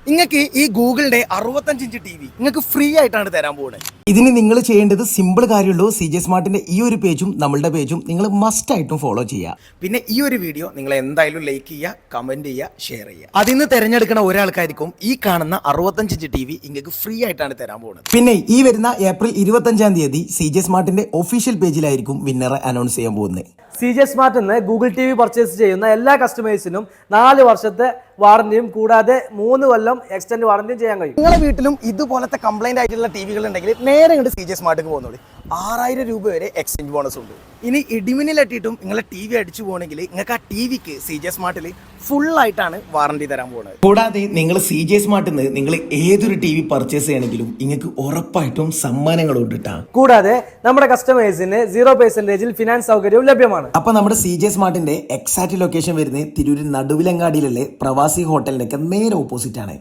നിങ്ങൾക്ക് ഈ ഗൂഗിളിന്റെ 65 ഇഞ്ച് TV നിങ്ങൾക്ക് ഫ്രീ ആയിട്ടാണ് തരാൻ പോകുന്നത്. ഇതിന് നിങ്ങൾ ചെയ്യേണ്ടത് സിമ്പിൾ കാര്യമുള്ളൂ. CJ സ്മാർട്ടിന്റെ ഈ ഒരു പേജും നമ്മളുടെ പേജും നിങ്ങൾ മസ്റ്റ് ആയിട്ടും ഫോളോ ചെയ്യുക. പിന്നെ ഈ ഒരു വീഡിയോ നിങ്ങൾ എന്തായാലും ലൈക്ക് ചെയ്യുക, കമന്റ് ചെയ്യുക, ഷെയർ ചെയ്യുക. അതിന്ന് തിരഞ്ഞെടുക്കുന്ന ഒരാൾക്കായിരിക്കും ഈ കാണുന്ന 65 ഇഞ്ച് TV നിങ്ങൾക്ക് ഫ്രീ ആയിട്ടാണ് തരാൻ പോകുന്നത്. പിന്നെ ഈ വരുന്ന ഏപ്രിൽ 25-ാം തീയതി CJ സ്മാർട്ടിന്റെ ഒഫീഷ്യൽ പേജിലായിരിക്കും വിന്നറെ അനൗൺസ് ചെയ്യാൻ പോകുന്നത്. CJ സ്മാർട്ടിൽ നിന്ന് ഗൂഗിൾ TV പർച്ചേസ് ചെയ്യുന്ന എല്ലാ കസ്റ്റമേഴ്സിനും 4 വർഷത്തെ വാറന്റിയും കൂടാതെ 3 കൊല്ലം എക്സ്റ്റൻഡ് വാറന്റിയും ചെയ്യാൻ കഴിയും. നിങ്ങളുടെ വീട്ടിലും ഇതുപോലത്തെ കംപ്ലൈന്റ് ആയിട്ടുള്ള ടിവികൾ ഉണ്ടെങ്കിൽ നേരെ ഇങ്ങോട്ട് CJ സ്മാർട്ടിലേക്ക് പോകുന്നുള്ളൂ. 6000 രൂപ വരെ എക്സ്ചേഞ്ച് ബോണസ് ഉണ്ട്. ഇനി ഇടിമിന്നലിട്ടിട്ടും നിങ്ങളെ TV അടിച്ചു പോകണമെങ്കിൽ നിങ്ങൾക്ക് ആ TVക്ക് CJ സ്മാർട്ടിൽ ഫുൾ ആയിട്ടാണ് വാറന്റി തരാൻ പോകുന്നത്. കൂടാതെ നിങ്ങൾ CJ സ്മാർട്ടിൽ നിന്ന് നിങ്ങൾ ഏതൊരു TV പർച്ചേസ് ചെയ്യണമെങ്കിലും നിങ്ങൾക്ക് ഉറപ്പായിട്ടും സമ്മാനങ്ങൾ ഉണ്ട്. കൂടാതെ നമ്മുടെ കസ്റ്റമേഴ്സിന് 0% ഫിനാൻസ് സൗകര്യവും ലഭ്യമാണ്. അപ്പൊ നമ്മുടെ CJ സ്മാർട്ടിന്റെ എക്സാക്ട് ലൊക്കേഷൻ വരുന്നത് തിരൂർ നടുവിലങ്ങാടിയിലുള്ള പ്രവാസി ഹോട്ടലിന്റെ നേരെ ഓപ്പോസിറ്റ് ആണ്.